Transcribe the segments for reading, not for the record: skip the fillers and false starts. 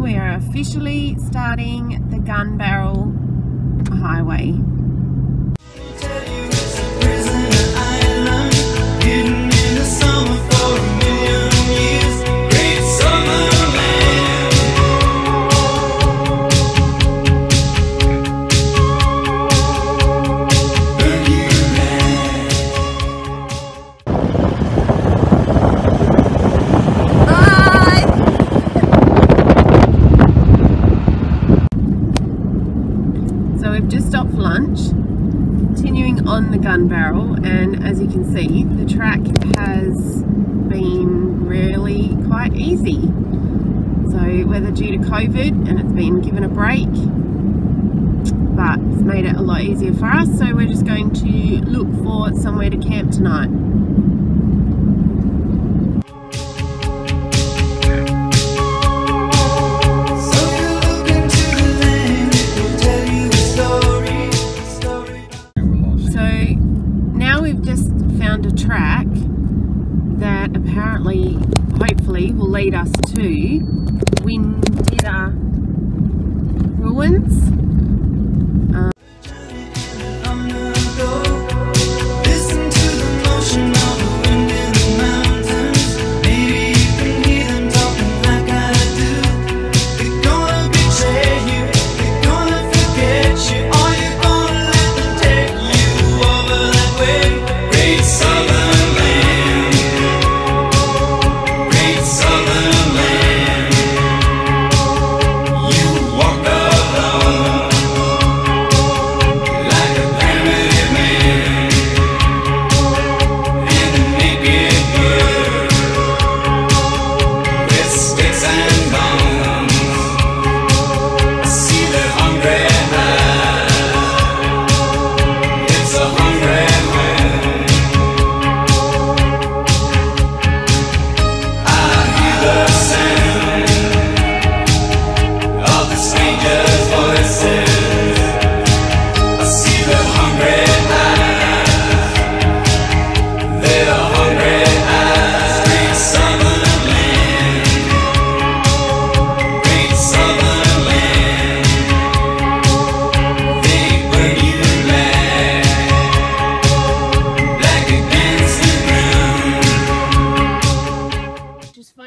We are officially starting the Gunbarrel Highway. On the Gunbarrel, and as you can see, the track has been really quite easy. So whether due to COVID and it's been given a break, but it's made it a lot easier for us, so we're just going to look for somewhere to camp tonight. A track that apparently, hopefully, will lead us to Windida ruins.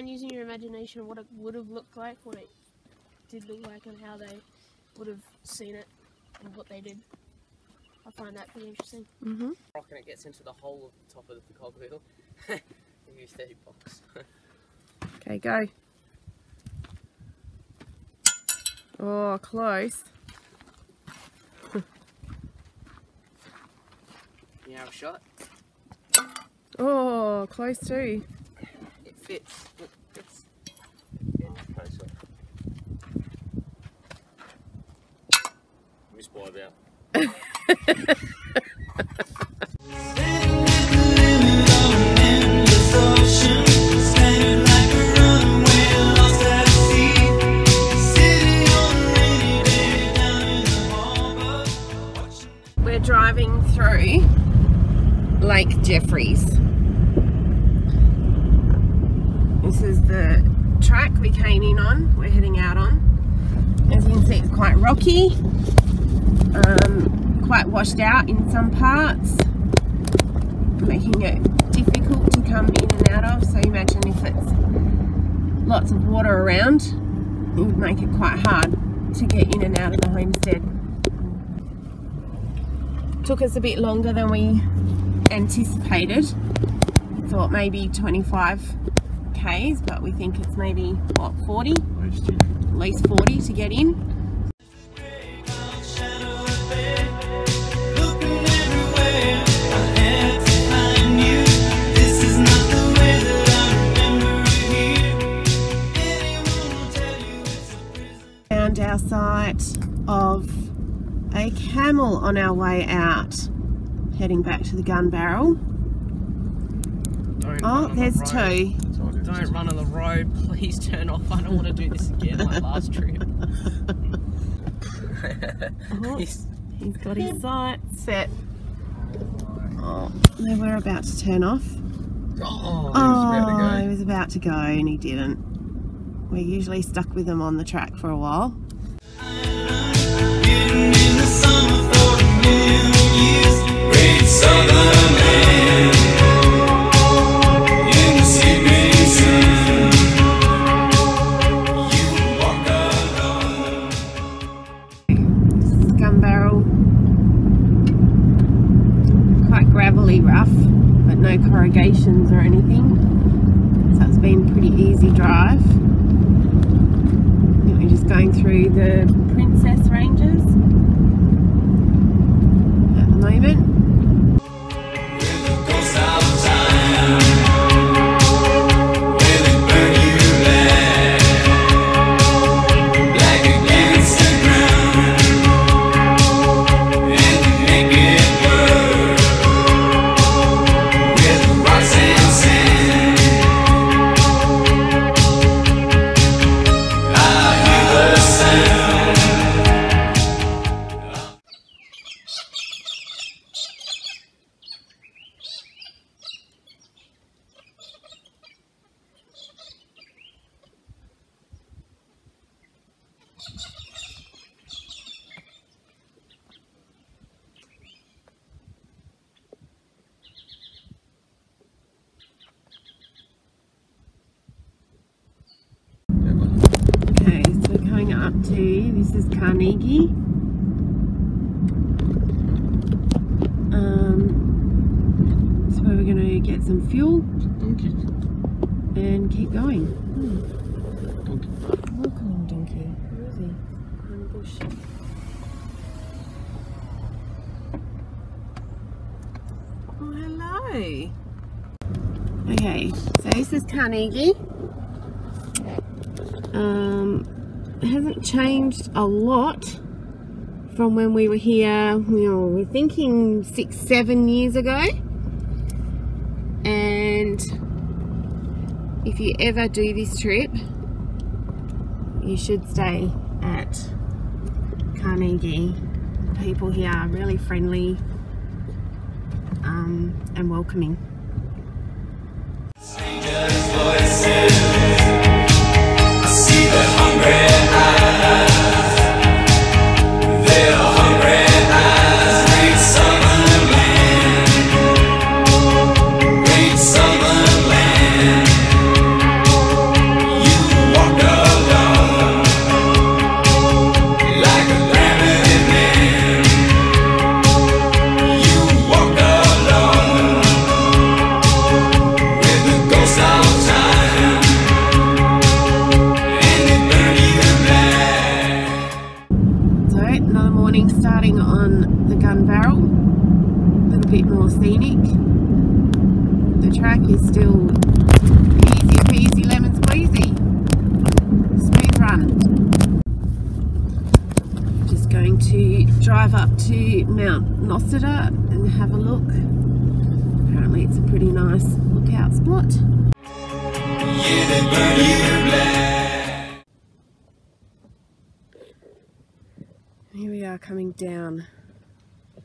Using your imagination of what it would have looked like, what it did look like, and how they would have seen it and what they did. I find that pretty interesting. Rock and it gets into the hole of the top of the cogwheel. They use 30 bucks. Okay, go. Oh, close. You have a shot? Oh, close too. It fits. Look, it's closer. Missed by about. We're driving through Lake Jeffries. This is the track we came in on, we're heading out on. As you can see, it's quite rocky, quite washed out in some parts, making it difficult to come in and out of. So imagine if it's lots of water around, it would make it quite hard to get in and out of the homestead. Took us a bit longer than we anticipated. Thought maybe 25 k's, but we think it's maybe what, 40? At least 40 to get in. Found our sight of a camel on our way out, heading back to the Gunbarrel. Oh, there's two. Don't run on the road, please turn off. I don't want to do this again, my last trip. Oh, he's got his sights set. Oh, no, we're about to turn off. Oh, he was about to go and he didn't. we're usually stuck with them on the track for a while. Gunbarrel, quite gravelly rough, but no corrugations or anything, so it's been a pretty easy drive. We're just going through the Princess Ranges at the moment. Okay, so we're coming up to, this is Carnegie. So we're going to get some fuel and keep going. Welcome, donkey. Where is he? In the bush. Oh, hello. Okay, so this is Carnegie. It hasn't changed a lot from when we were here, we're thinking 6-7 years ago. And if you ever do this trip, you should stay at Carnegie. People here are really friendly and welcoming. Strangers' voices. Starting on the Gunbarrel, a little bit more scenic. The track is still easy peasy lemon squeezy, smooth run. Just going to drive up to Mount Nosita and have a look. Apparently it's a pretty nice lookout spot. Here we are coming down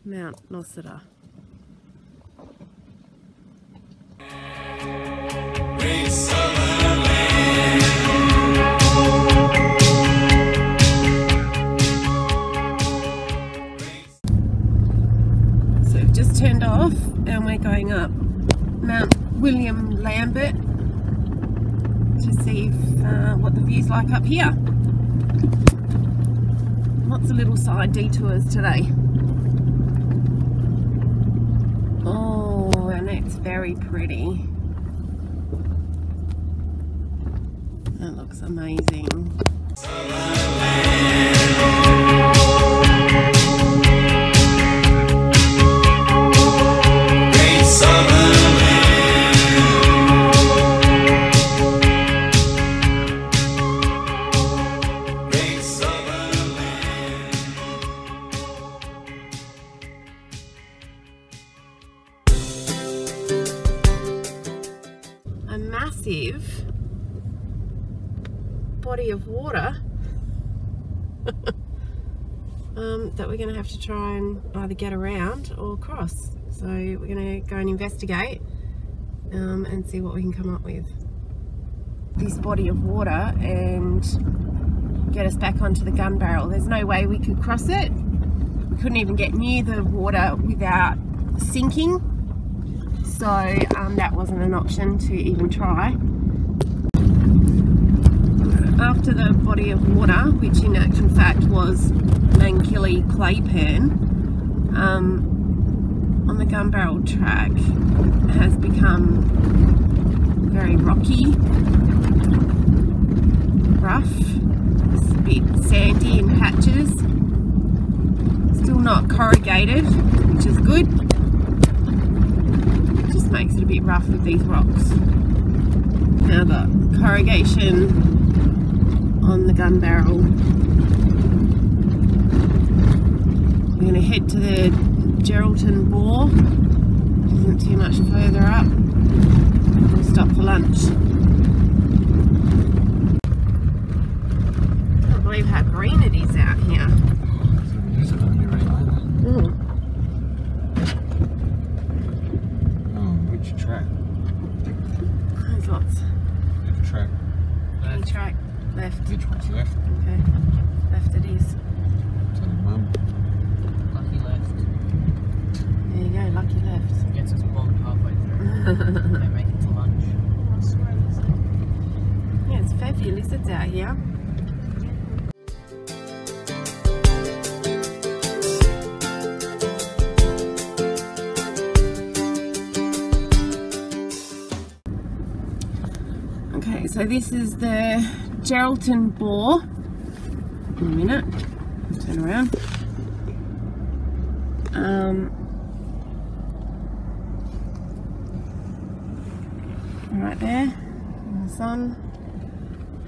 Mount Nosita. So we've just turned off and we're going up Mount William Lambert to see what the view's like up here. Lots of little side detours today. Oh, and it's very pretty. That looks amazing. A massive body of water that we're going to have to try and either get around or cross. So we're going to go and investigate and see what we can come up with. this body of water and get us back onto the Gunbarrel. There's no way we could cross it. We couldn't even get near the water without sinking, so that wasn't an option to even try. After the body of water, which in actual fact was Mankilly clay pan, on the Gunbarrel track has become very rocky, rough, it's a bit sandy in patches, still not corrugated, which is good. It just makes it a bit rough with these rocks. Now the corrugation on the Gunbarrel. We're going to head to the Geraldton Bore, which isn't too much further up. We'll stop for lunch. Can't believe how green it is out here. Oh, which track? There's lots. Left track. Any track? Left. Which one's left? Okay. Left it is. Tell your mum. Lucky left. There you go, lucky left. Gets us bombed halfway through. Don't make it to lunch. Yeah, it's a fair few lizards out here. Okay, so this is the Geraldton Bore. In a minute, turn around. Right there in the sun,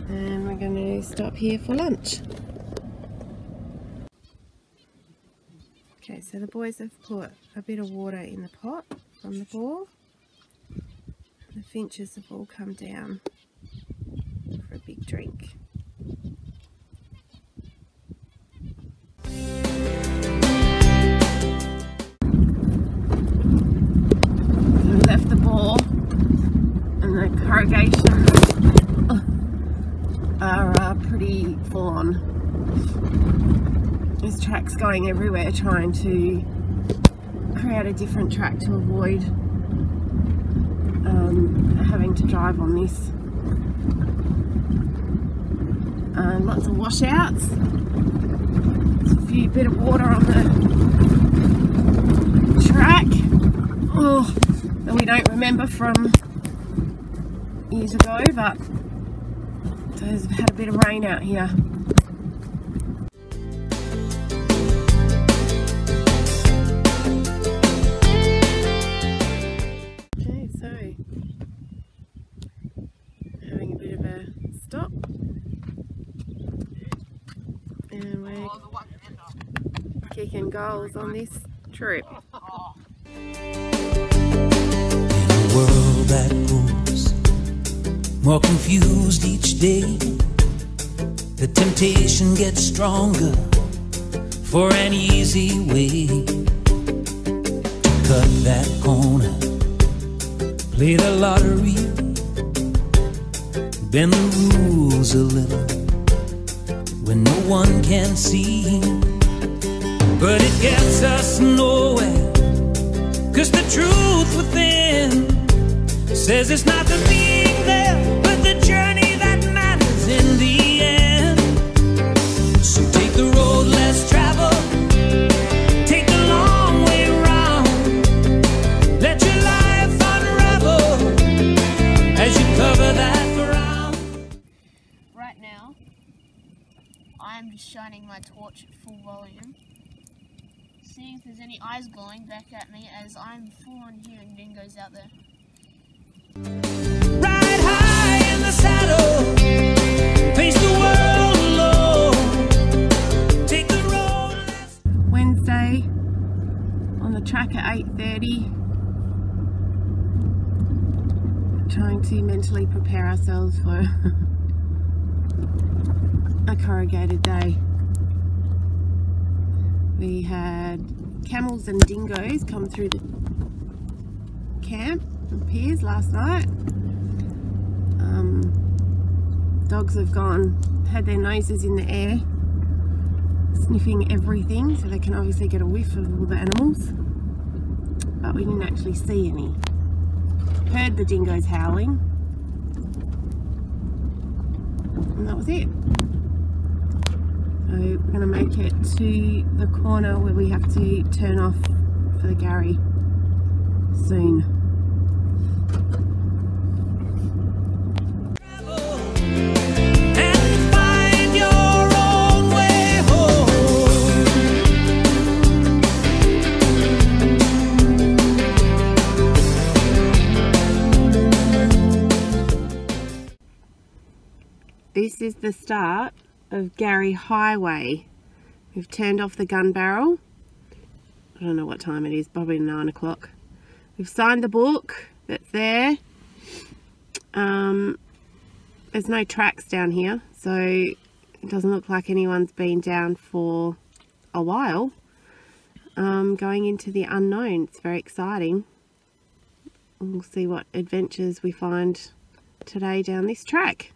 and we're going to stop here for lunch. Okay, so the boys have put a bit of water in the pot from the bore. The finches have all come down for a big drink. We left the bore, and the corrugations are pretty full on. There's tracks going everywhere trying to create a different track to avoid having to drive on this. Lots of washouts. There's a few bit of water on the track. Oh, that we don't remember from years ago, but those have had a bit of rain out here. Okay, so having a bit of a stop, and we're kicking goals on this trip. World that grows more confused each day, the temptation gets stronger for an easy way. Cut that corner, play the lottery, bend the rules a little when no one can see. But it gets us nowhere, 'cause the truth within says it's not the being there, but the journey that matters in the end. So take the road less traveled, take the long way round, let your life unravel as you cover that ground. Right now, I am just shining my torch at full volume, seeing if there's any eyes glowing back at me as I'm full on hearing dingoes out there. Ride high in the saddle, face the world alone, take the road less. Wednesday on the track at 8:30, trying to mentally prepare ourselves for a corrugated day. We had camels and dingoes come through the camp and piers last night. Dogs have had their noses in the air, sniffing everything, so they can obviously get a whiff of all the animals. But we didn't actually see any. Heard the dingoes howling, and that was it. So we're going to make it to the corner where we have to turn off for the Gary soon. This is the start of Gary Highway. We've turned off the Gunbarrel. I don't know what time it is, probably 9 o'clock. We've signed the book that's there. There's no tracks down here, so it doesn't look like anyone's been down for a while. Going into the unknown, it's very exciting. We'll see what adventures we find today down this track.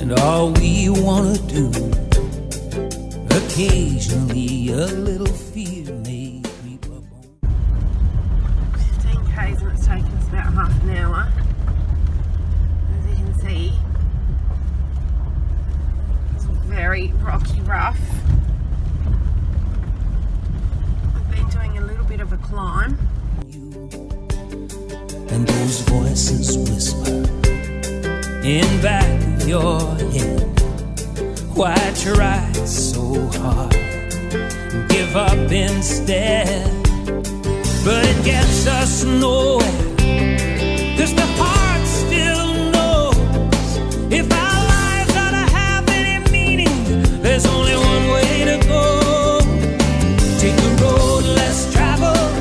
And all we want to do, occasionally a little fear may creep up on. 15 k's and it's taken us about half an hour. As you can see, it's very rocky rough. I've been doing a little bit of a climb. And those voices whisper in back of your head, why try so hard, give up instead? But it gets us nowhere, 'cause the heart still knows if our lives are to have any meaning, there's only one way to go. Take the road less traveled,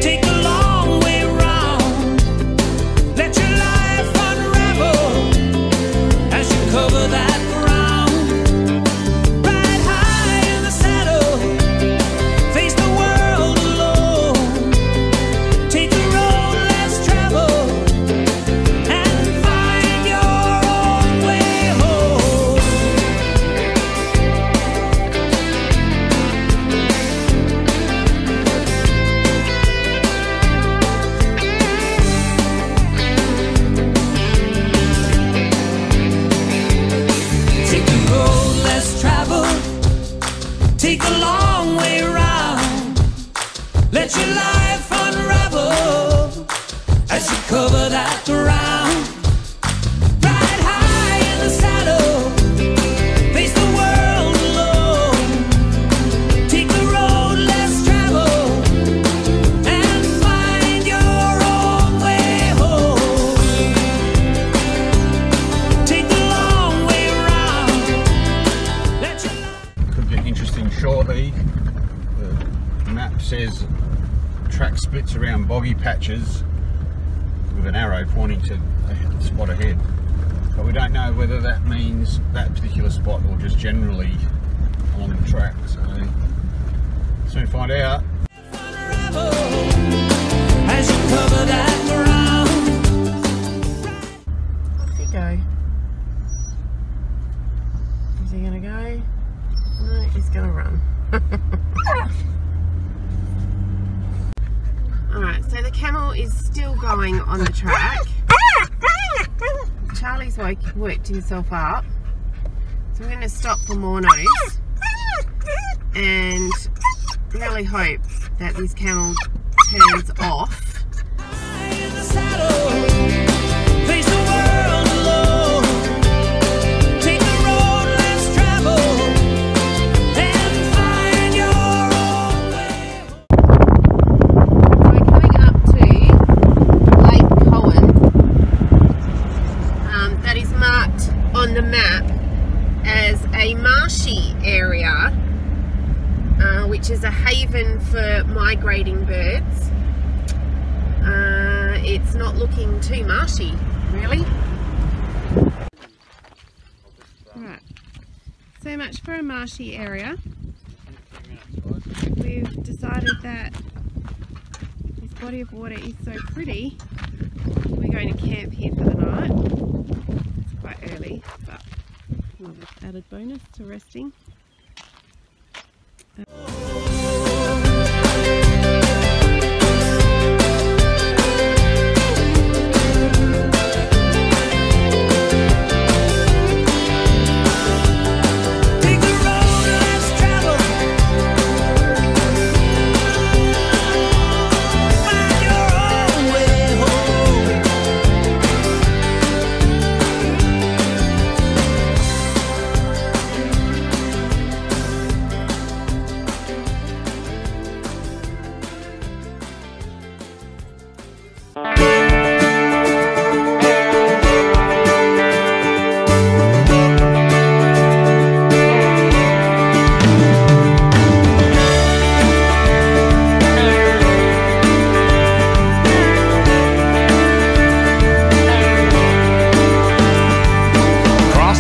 take the long way round, let your life unravel as you cover that ground. Ride high in the saddle, face the world alone, take the road less traveled and find your own way home. Take the road less traveled, take the long way round, let your life unravel as you cover that ground. Ride high in the saddle, face the world alone, take the road less traveled and find your own way home. Take the long way round, let your life. Could get interesting shortly. The map says track splits around boggy patches with an arrow pointing to a spot ahead. But we don't know whether that means that particular spot or just generally along the track. So soon find out. As you cover that ground. Off you go. Is he gonna go? No, he's gonna run. Alright, so the camel is still going on the track. Charlie's worked himself up. So we're going to stop for more noise and really hope that this camel turns off. In the saddle, face the world alone, take the road less traveled and find your own way. We're coming up to Lake Cohen. That is marked on the map as a marshy area, which is a haven for migrating birds. It's not looking too marshy, really. Right, so much for a marshy area. We've decided that body of water is so pretty. We're going to camp here for the night. It's quite early, but another added bonus to resting.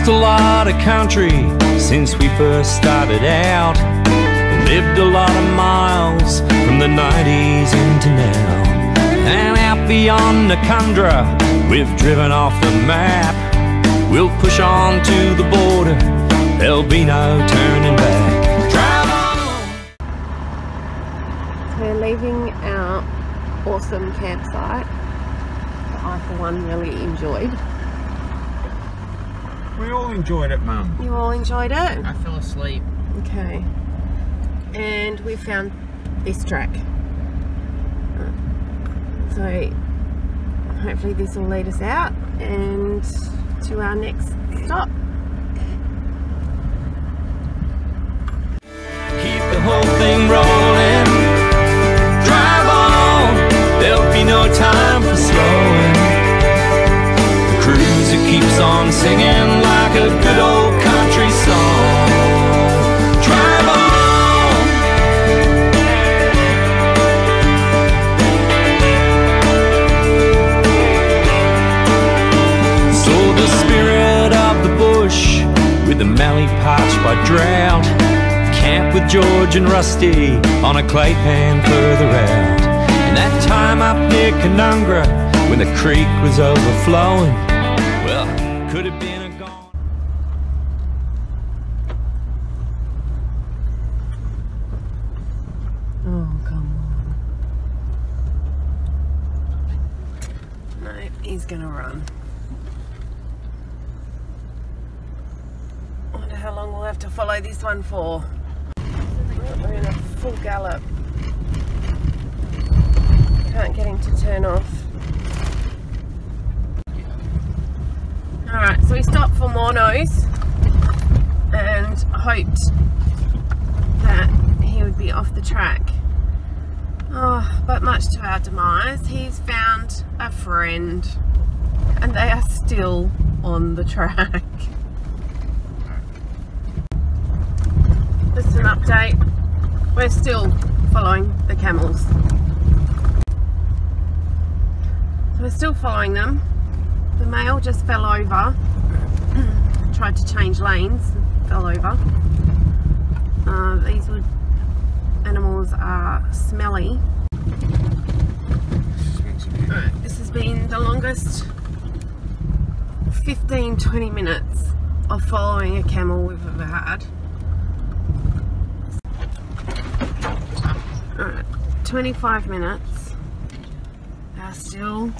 A lot of country since we first started out. Lived a lot of miles from the 90s into now. And out beyond the tundra, we've driven off the map. We'll push on to the border, there'll be no turning back. Drive on! We're leaving our awesome campsite that I for one really enjoyed. We all enjoyed it, Mum. You all enjoyed it? I fell asleep. Okay. And we found this track. So hopefully this will lead us out and to our next stop. Keep the whole thing rolling. Drive on, there'll be no time for slowing. The cruiser keeps on singing like a good old country song. Drive on. So the spirit of the bush, with the mallee parched by drought, camp with George and Rusty on a clay pan further out. And that time up near Canungra, when the creek was overflowing, well, could have been a gone. Oh, come on. No, he's gonna run. I wonder how long we'll have to follow this one for. We're in a full gallop. Can't get him to turn off. Alright, so we stopped for Mornos and hoped that he would be off the track. Oh, but much to our demise, he's found a friend and they are still on the track. Just an update, we're still following the camels. We're still following them. The male just fell over, tried to change lanes, fell over. These animals are smelly. This has been the longest 15-20 minutes of following a camel we've ever had. Alright, 25 minutes. They're still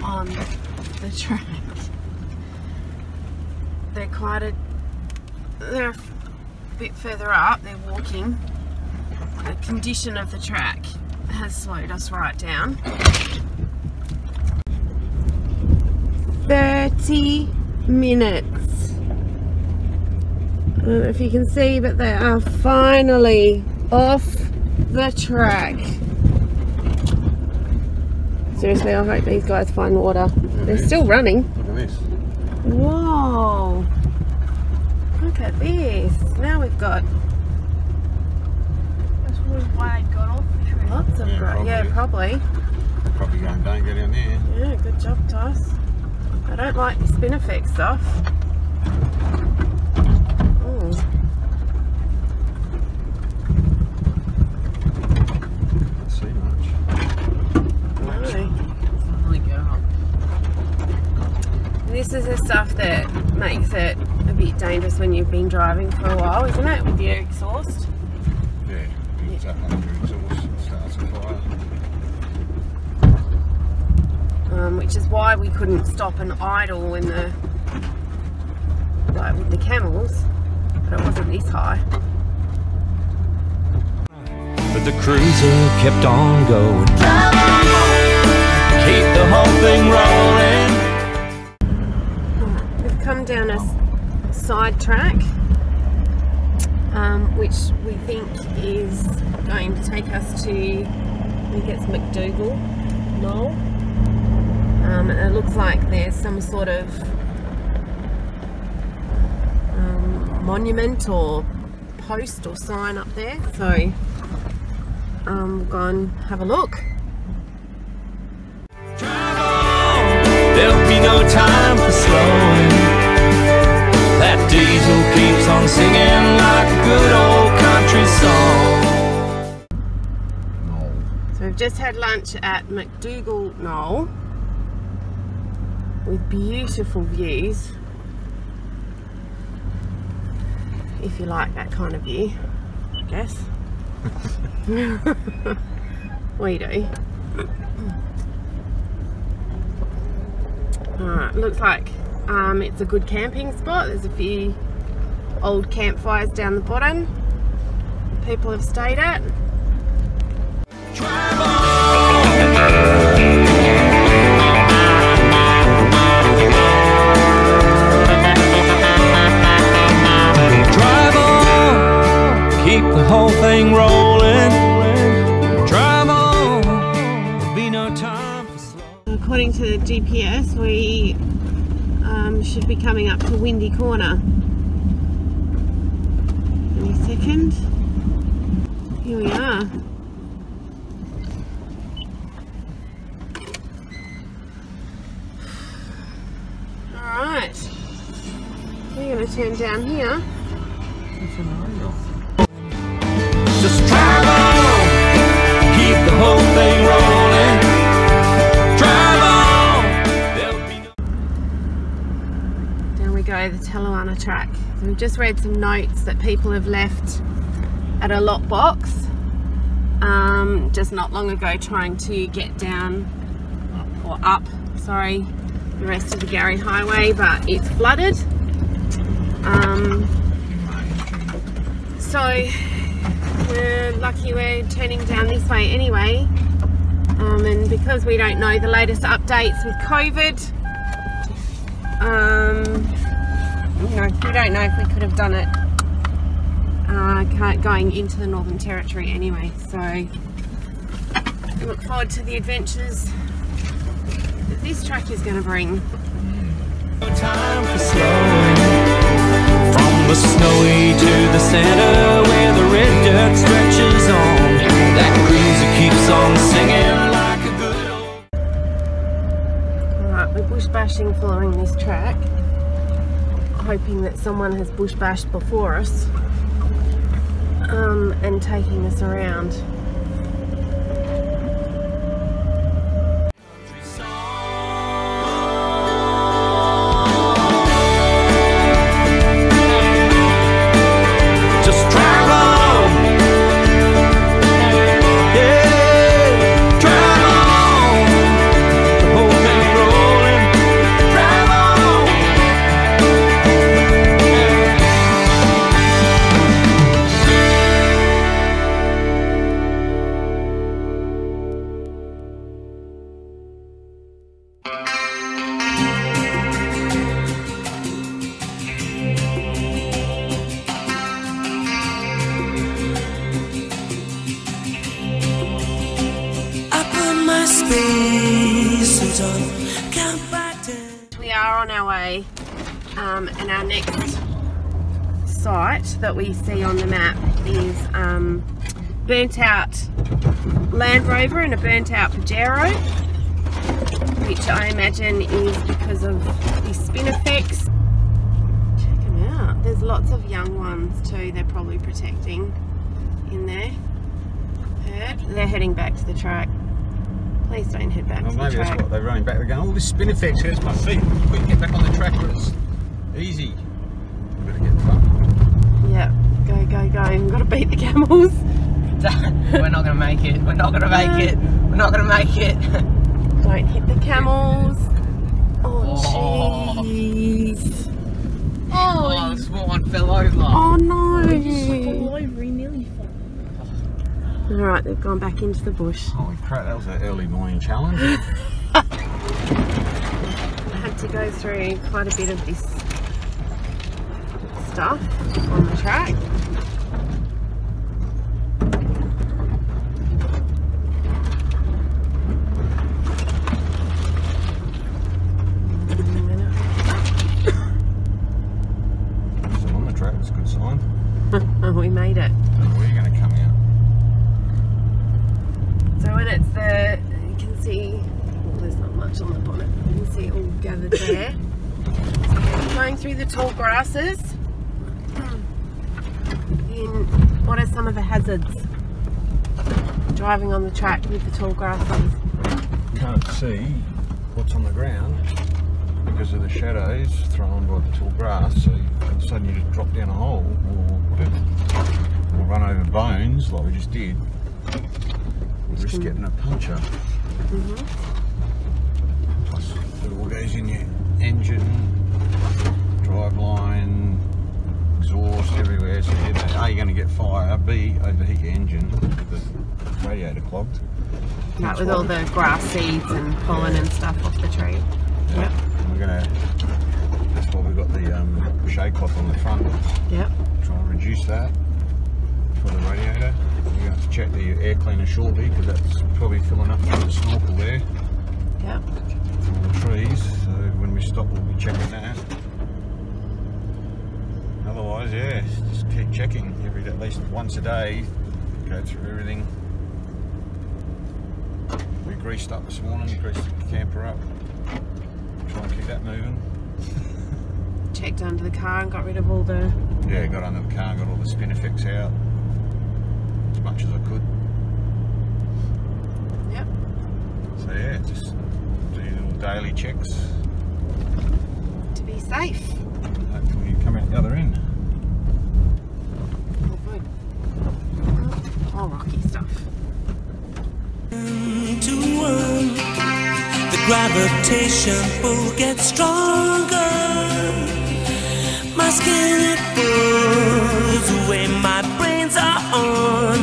on the track. They're a bit further up, they're walking. The condition of the track has slowed us right down. 30 minutes. I don't know if you can see, but they are finally off the track. Seriously, I hope these guys find water. They're still running. Look at this. Whoa! Look at this. Now we've got That's probably why I got off the train. lots of probably. Probably going, don't get in there. Yeah, good job, Toss. I don't like the spin effect stuff. Ooh. Can't see much. is the stuff that makes it a bit dangerous when you've been driving for a while, isn't it? With your exhaust. Yeah, it's up under exhaust and starts a fire. Which is why we couldn't stop and idle when with the camels, but it wasn't this high. But the cruiser kept on going. Keep the whole thing rolling. We've come down a side track, which we think is going to take us to, I think it's McDougall Knoll. And it looks like there's some sort of monument or post or sign up there, so we'll go and have a look. There'll be no time for slowing. That diesel keeps on singing like a good old country song. So we've just had lunch at McDougall Knoll with beautiful views, if you like that kind of view, I guess. We do. Alright, looks like it's a good camping spot. There's a few old campfires down the bottom people have stayed at. Drive on. Drive on. Keep the whole thing rolling. Drive on. There'll be no time for slow. According to the GPS, we should be coming up to Windy Corner any second. Here we are. Alright, we're going to turn down here. Just drive on. Keep the whole thing rolling. Drive on. There'll be no... Down we go, the Talawana track. So we've just read some notes that people have left at a lockbox just not long ago, trying to get down or up, sorry, the rest of the Gary Highway, but it's flooded. So we're lucky we're turning down this way anyway, and because we don't know the latest updates with COVID, you know, we don't know if we could have done it going into the Northern Territory anyway, so I look forward to the adventures that this track is going to bring. No time for slowing. From the snowy to the center where the red dirt stretches on, that cruiser keeps on singing like a good old... Alright, we're bush bashing following this track, hoping that someone has bush bashed before us and taking us around. We are on our way, and our next site that we see on the map is burnt out Land Rover and a burnt out Pajero, which I imagine is because of the spin effects. Check them out, there's lots of young ones too, they're probably protecting in there. They're heading back to the track. Please don't head back Well, to the maybe track. that's what they're running back. They're going, oh, this spin effect hurts my feet. We can get back on the track where it's easy. We better get fun. Yeah, go, go, go. We've got to beat the camels. We're not gonna make it. We're not gonna make it. We're not gonna make it. Don't hit the camels. Oh, Oh. jeez. Oh, the small one fell over. Oh, no. All over, he nearly fell. Alright, they've gone back into the bush. Holy crap, that was an early morning challenge. I had to go through quite a bit of this stuff on the track. Still on the track, that's a good sign. We made it. Where are you going to come out? So when it's the, you can see, well, there's not much on the bonnet, you can see it all gathered there. Going through the tall grasses. In what are some of the hazards? Driving on the track with the tall grasses. Can't see what's on the ground because of the shadows thrown by the tall grass, so all of a sudden you just drop down a hole or run over bones like we just did. Risk getting a puncture. Plus it all goes in your engine, driveline, exhaust, everywhere. So A, you're going to get fire, B, overheat your engine with the radiator clogged. Right, with all the grass seeds and pollen and stuff off the tree. Yep. And we're going to, that's why we've got the shade cloth on the front. Yep. Try and reduce that for the radiator. You're going to have to check the air cleaner shortly because that's probably filling up through the snorkel there. Yep. From the trees, so when we stop we'll be checking that. Otherwise, yeah, just keep checking at least once a day, go through everything. We greased up this morning, greased the camper up, try and keep that moving. Checked under the car and got rid of all the... Yeah, got under the car and got all the spin effects out as much as I could. Yep. So yeah, just do little daily checks. To be safe. Hopefully you come out the other end. Oh, good. All rocky stuff. To one, the gravitation pull gets stronger. My skin it pulls away. My brains are on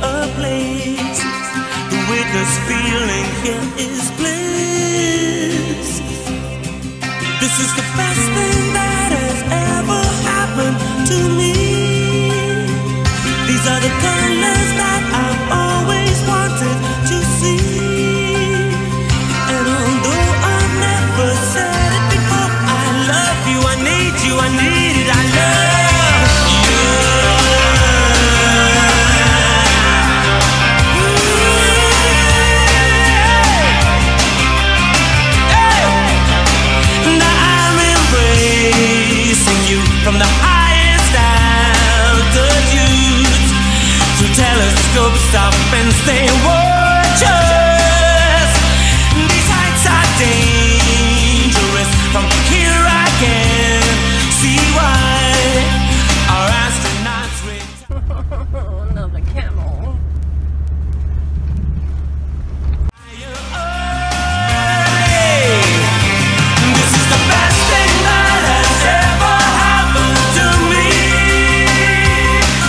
a blaze. The weightless feeling here is bliss. This is the best thing that has ever happened to me. These are the colors that I've always wanted to see. And although I've never said it before, I love you, I need you, I need it, I love you. And I'm embracing you from the highest altitudes. Through telescopes up and stay watchers. These heights are dangerous. From here I can see why our astronauts retire. Another camel. This is the best thing that has ever happened to me.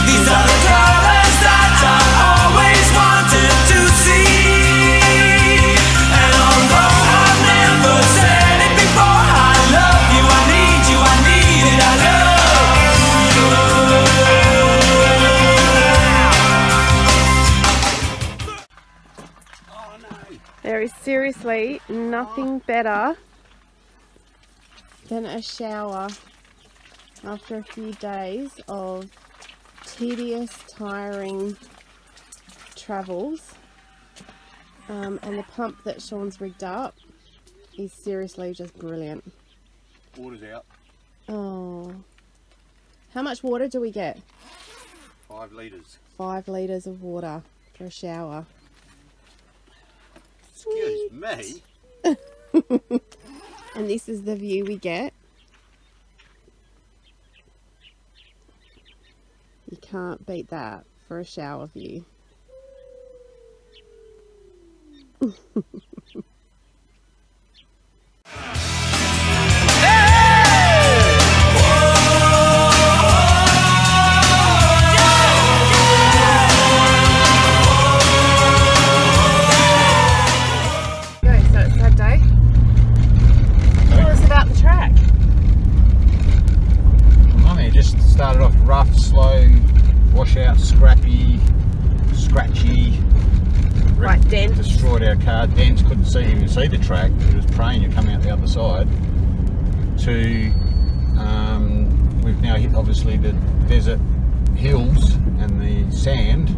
These are the colors that I always wanted to see. And although I've never said it before, I love you, I need you, I need it, I love There is seriously nothing better than a shower after a few days of tedious, tiring travels. And the pump that Sean's rigged up is seriously just brilliant. Water's out, Oh, how much water do we get? 5 litres. 5 litres of water for a shower. Good. Me? And this is the view we get. You can't beat that for a shower view. Started off rough, slow, washout, scratchy, Right, dent. Destroyed our car, dents, couldn't even see the track, it was praying you're coming out the other side. To, we've now hit obviously the desert hills and the sand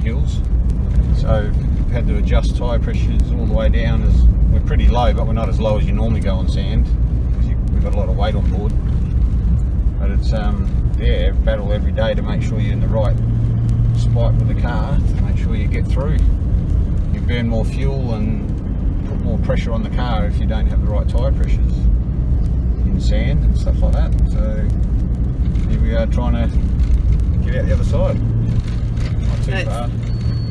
hills, so we've had to adjust tyre pressures all the way down. As we're pretty low, but we're not as low as you normally go on sand, because we've got a lot of weight on board. But it's yeah, battle every day to make sure you're in the right spot with the car, to make sure you get through. You burn more fuel and put more pressure on the car if you don't have the right tyre pressures in sand and stuff like that. So here we are trying to get out the other side. Not too far.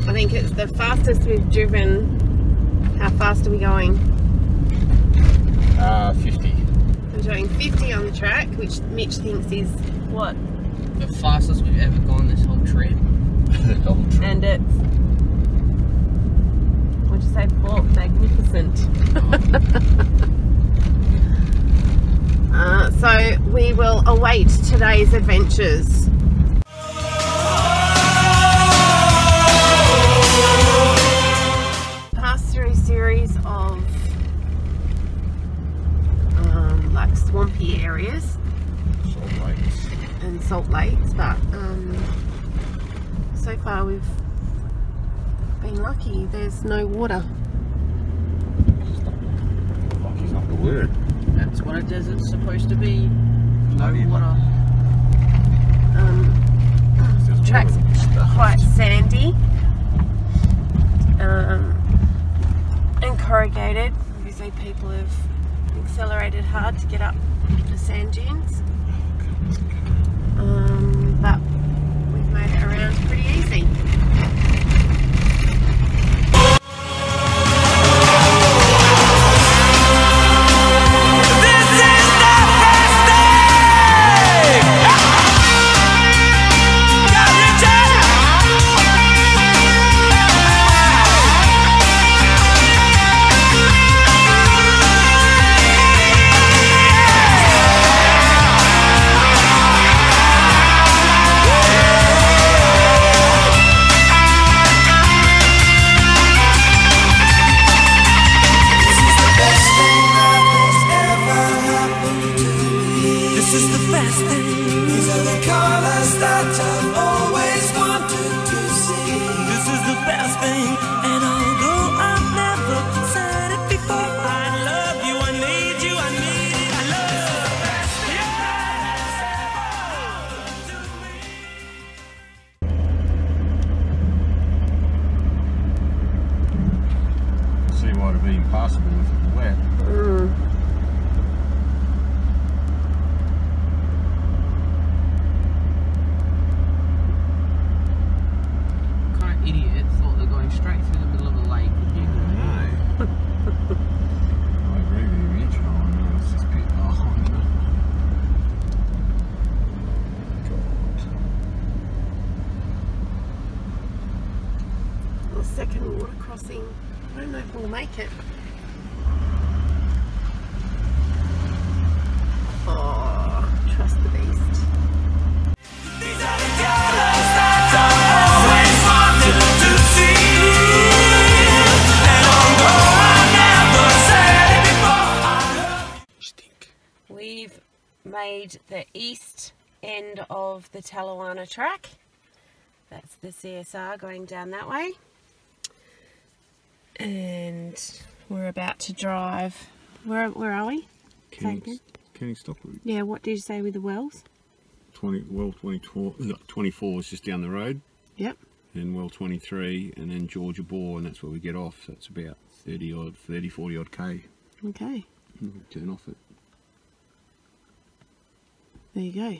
I think it's the fastest we've driven. How fast are we going? 50. We're doing 50 on the track, which Mitch thinks is what? The fastest we've ever gone this whole trip. The whole trip. And it's, what'd you say before? Magnificent. So we will await today's adventures. Pass through a series of like swampy areas and salt lakes, but so far we've been lucky. There's no water. Lucky's not the word. That's what a desert's supposed to be. No water. Track's quite sandy and corrugated. Obviously people have accelerated hard to get up the sand dunes, but we've made it around pretty easy. Second water crossing. I don't know if we'll make it. Oh, trust the beast. We've made the east end of the Talawana track. That's the CSR going down that way. And we're about to drive. Where are we? Kenny Stockwood. Yeah, what did you say with the wells? 24 is just down the road. Yep. and well 23, and then Georgia Boar, and that's where we get off. So it's about 40 odd K. Okay. Turn off it. There you go.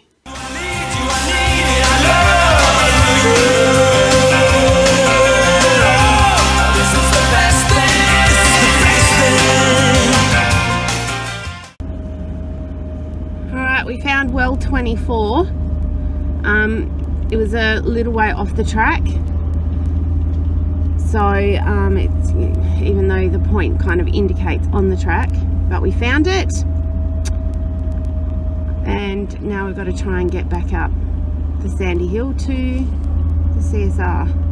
Alright, we found well 24. It was a little way off the track, so it's, even though the point kind of indicates on the track, but we found it, and now we've got to try and get back up the sandy hill to the CSR.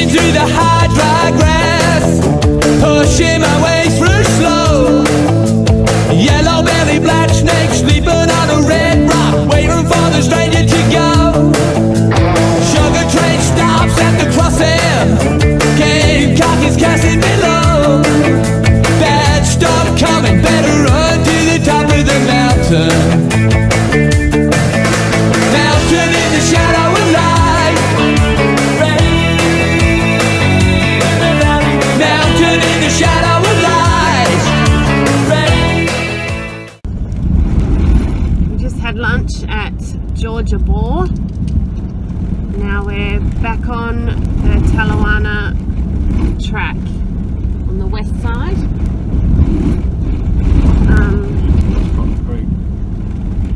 Through the high dry grass, pushing my way through slow. Yellow belly, black snake, sleeping on a red rock, waiting for the stranger to go. Sugar train stops at the crossing, game cock is casting below. Bad stuff coming, better run to the top of the mountain. Mountain in the shadow of light. We just had lunch at Georgia Boar. Now we're back on the Talawana track on the west side.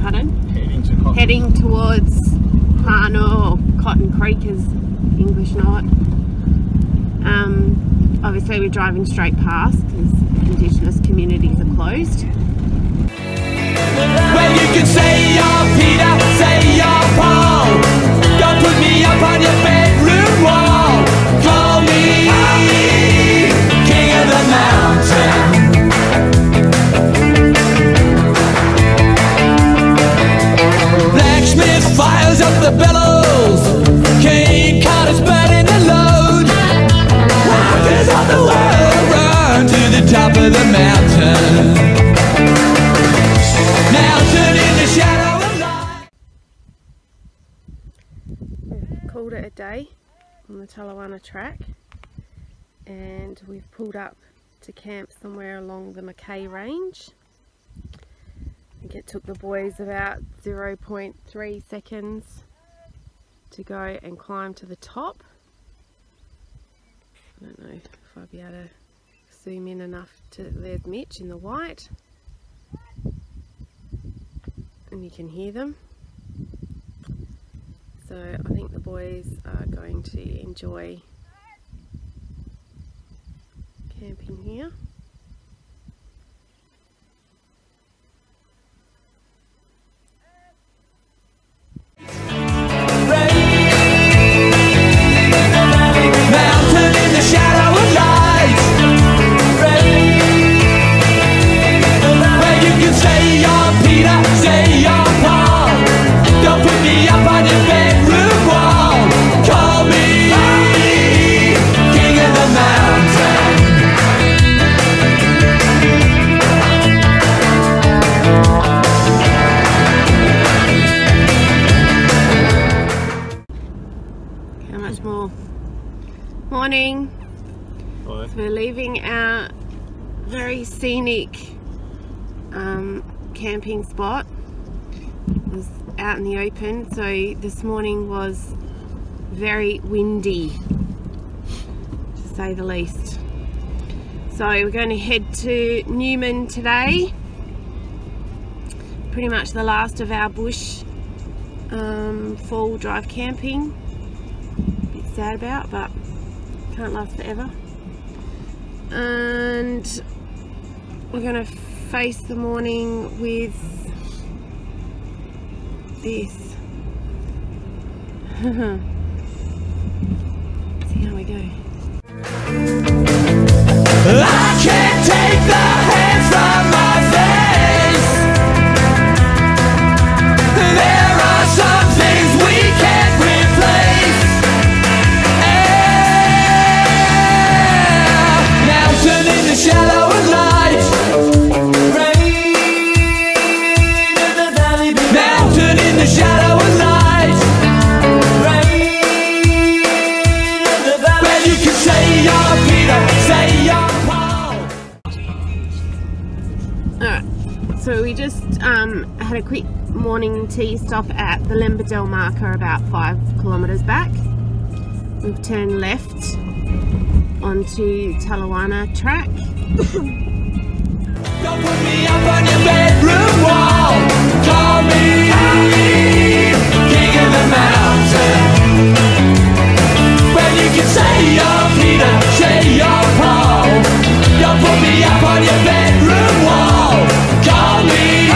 Pardon? Heading towards Hano, or Cotton Creek as English know it. Obviously we're driving straight past because Indigenous communities are closed. Well, you can say you're Peter, say you're Paul. Don't put me up on your bedroom wall. Call me King of the Mountain. Blacksmith fires up the bellows. Cane cutters burning the load. Wonders of the world run to the top of the mountain. Mountain in the shadow of light. We've called it a day on the Talawana track, and we've pulled up to camp somewhere along the Mackay range. I think it took the boys about 0.3 seconds to go and climb to the top. I don't know if I'll be able to zoom in enough to, there's Mitch in the white, and you can hear them. So I think the boys are going to enjoy camping here. Morning. Hi. So we're leaving our very scenic camping spot. It was out in the open, so this morning was very windy, to say the least. So we're going to head to Newman today. Pretty much the last of our bush fall drive camping. Bit sad about, but can't last forever. And we're going to face the morning with this. See how we go. I can't take the hands from my face. There are some things we can't replace. Mountain in the shadow of night. Rain in the valley. Mountain in the shadow of night. Rain in the valley. Well, you can say you're Peter, say you're So we just had a quick morning tea stop at the Gunbarrel marker about 5 kilometres back. We've turned left onto Talawana track. Don't put me up on your bedroom wall. Call me king of the mountain. Well, you can say you're Peter, say you're Paul. Don't put me up on your bedroom wall. Call me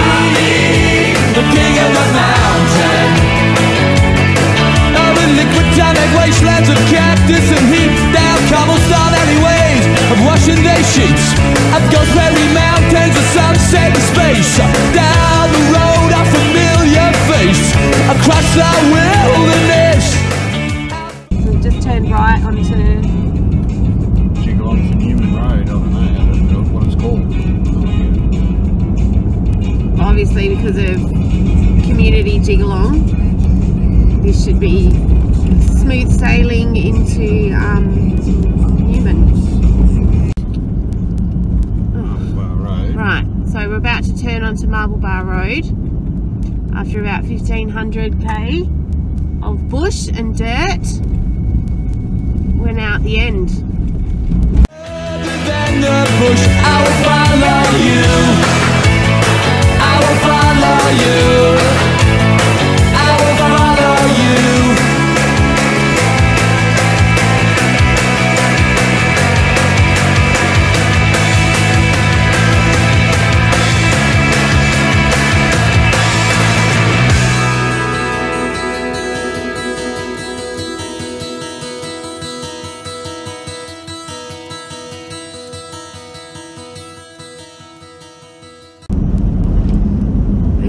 the king of the mountain. Over liquid tonic wastelands of cactus and heat, down cobblestone alleyways of Washington sheets, of Gunbarrel mountains of sunset and space. Down the road a familiar face, across the wilderness. So we just turned right onto Jiggle on to Newman Road. I don't know what it's called. obviously because of community jig-along. This should be smooth sailing into Newman. Right, so we're about to turn onto Marble Bar Road after about 1500k of bush and dirt. We're now at the end. Than the bush, I will follow you. I will follow you. I will follow you.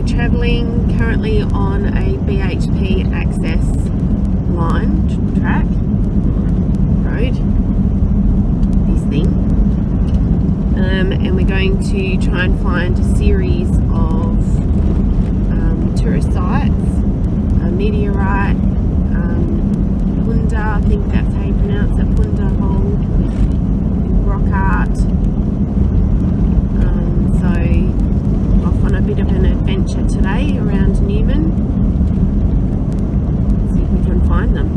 Travelling currently on a BHP access line track road, this thing, and we're going to try and find a series of tourist sites, a meteorite, Punda, I think that's how you pronounce it, Punda Hole, rock art. So off on a bit of an adventure today around Newman. See if we can find them.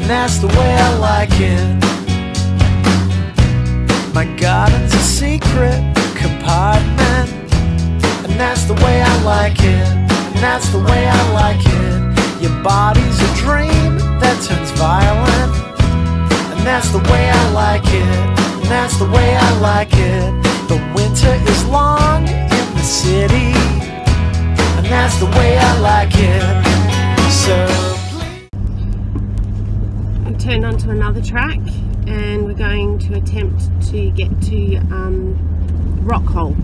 That's the way I like it. My garden's a secret compartment, and that's the way I like it. And that's the way I like it. Your body's a dream that turns violent, and that's the way I like it. And that's the way I like it. The winter is long in the city, and that's the way I like it. So turned onto another track and we're going to attempt to get to Rock Hole.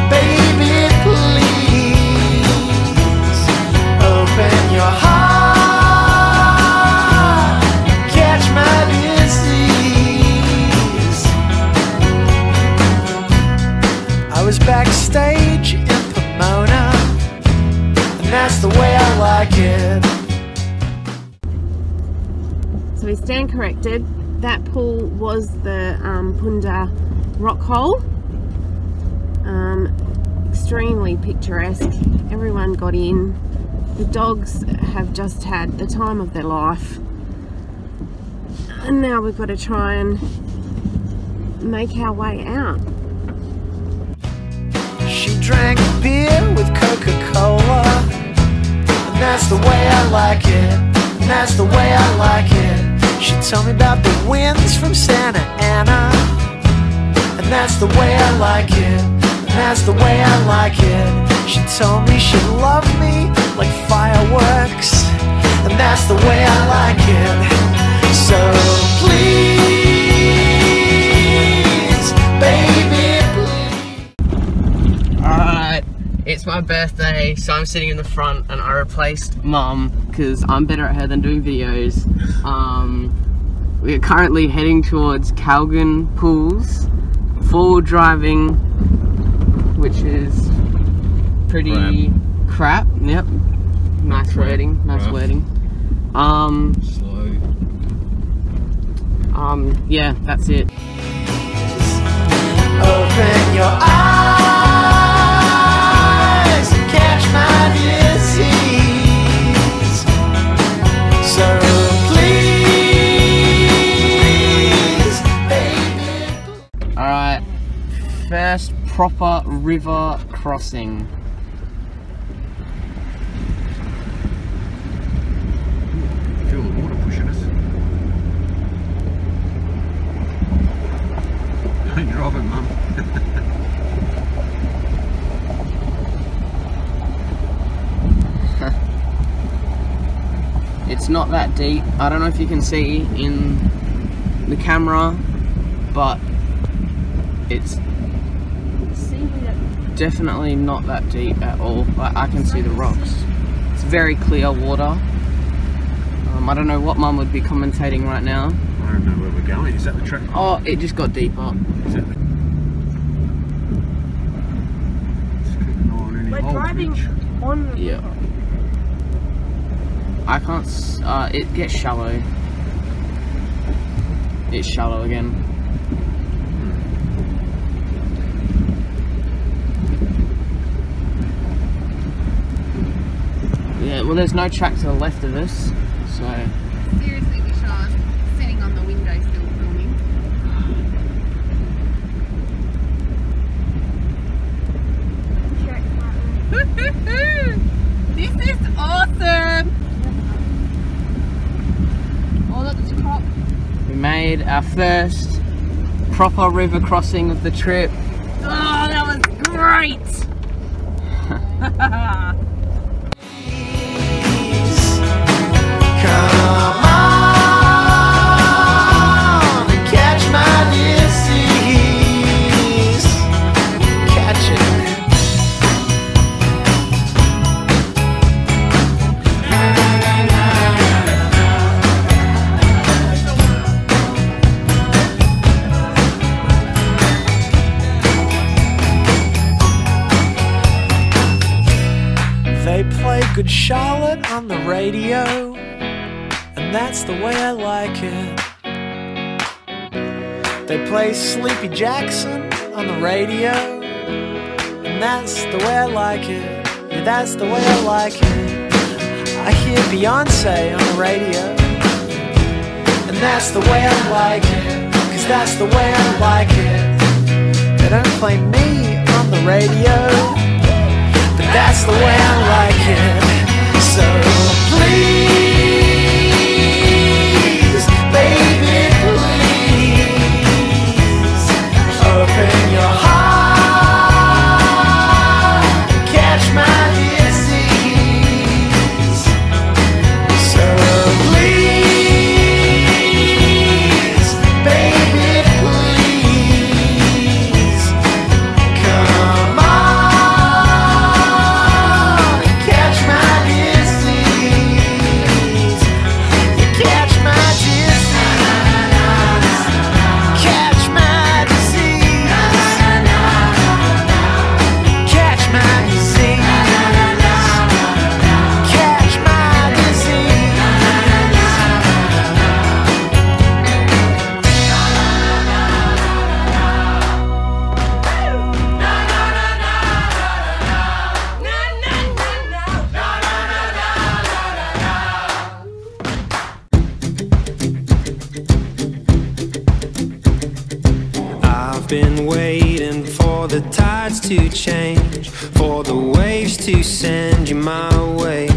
Baby, please open your heart. like it. So we stand corrected. That pool was the Punda rock hole. Extremely picturesque. Everyone got in. The dogs have just had the time of their life. And now we've got to try and make our way out. She drank beer with Coca-Cola, and that's the way I like it, and that's the way I like it. She told me about the winds from Santa Ana, and that's the way I like it, and that's the way I like it. She told me she'd love me like fireworks, and that's the way I like it. So please, baby, please. Alright, it's my birthday, so I'm sitting in the front and I replaced Mum because I'm better at her than doing videos. We're currently heading towards Calgon Pools, forward driving, which is pretty crap. Yep. Nice wording. Nice wording. Slow. Yeah, that's it. Open your eyes and catch my disease. So please, baby. Alright, first proper river crossing. Feel the water pushing us. Don't drive it, Mum. It's not that deep. I don't know if you can see in the camera, but it's definitely not that deep at all. Like, I can see the rocks. It's very clear water. I don't know what Mum would be commentating right now. I don't know where we're going. Is that the track? Oh, it just got deeper. Is that the... Let's keep an eye on any We're holes, driving Mitch. on the Yeah. I can't. It gets shallow. It's shallow again. Yeah. Well, there's no track to the left of us, so. Seriously, Vishal, sitting on the window still filming. This is awesome! Oh, look, there's a crop. We made our first proper river crossing of the trip. Oh, that was great! Come on and catch my disease. Catch it. They play Good Charlotte on the radio, and that's the way I like it. They play Sleepy Jackson on the radio, and that's the way I like it. Yeah, that's the way I like it. I hear Beyonce on the radio, and that's the way I like it. 'Cause that's the way I like it. They don't play me on the radio, but that's the way I like it. So please, baby, please, open your heart and catch my disease. So please, baby, please, come on and catch my disease. tides to change, for the waves to send you my way.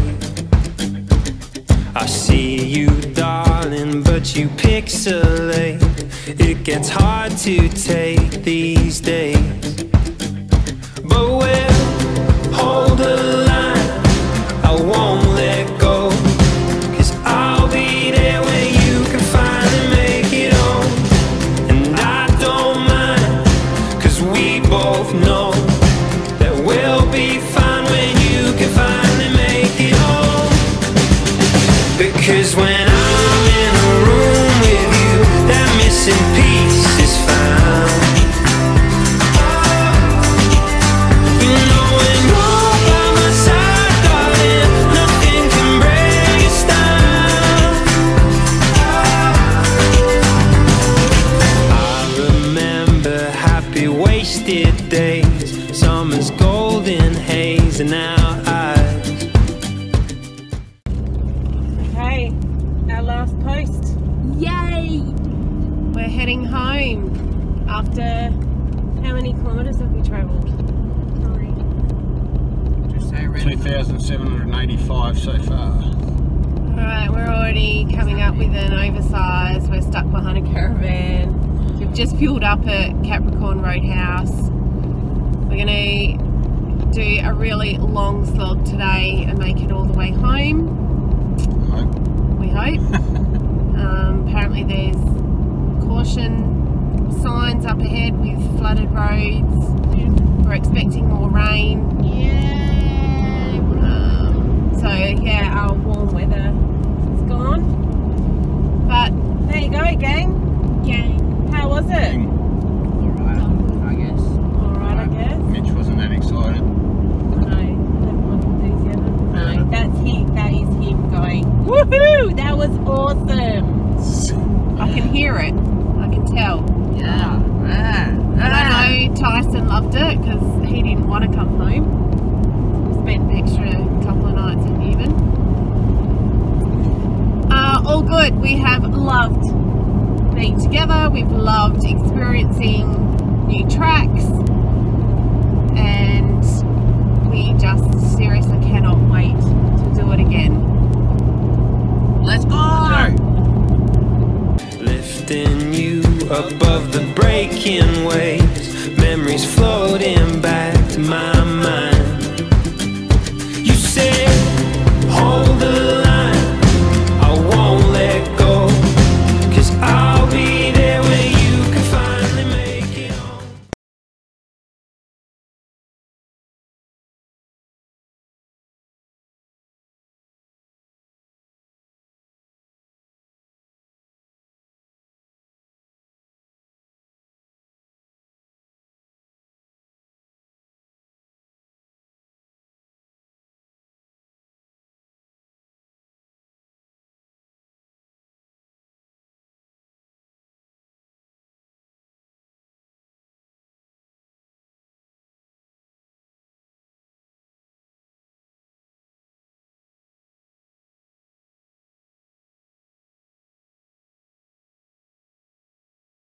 I see you, darling, but you pixelate. It gets hard to take these days, but we'll hold the line. I won't let go, 'cause I'll be there when you can finally make it home. And I don't mind, 'cause we both know that we'll be fine when you can finally make it home. Because when I'm in a room with you, that missing piece is found. You know when you're by my side, darling, nothing can break us down. I remember happy wasted days, summer's golden haze in our eyes. Okay, our last post. Yay! We're heading home after how many kilometres have we travelled? 2,785 so far. Alright, we're already coming up with an oversize. We're stuck behind a caravan. We've just fueled up at Capricorn Roadhouse. We're going to do a really long slog today and make it all the way home. We hope. Apparently there's caution signs up ahead with flooded roads. We're expecting more rain. So yeah, our warm weather is gone. But there you go, gang. How was it? Alright, I guess. Alright, I guess. Mitch wasn't that excited. No, enthusiasm. No, that's him. That is him going, woohoo! That was awesome. I can hear it. I can tell. Yeah. And I know Tyson loved it because he didn't want to come home. Spent an extra couple of nights in Newman. All good. We have loved being together. We've loved experiencing new tracks, and we just seriously cannot wait to do it again. Let's go! Lifting you above the breaking waves, memories floating back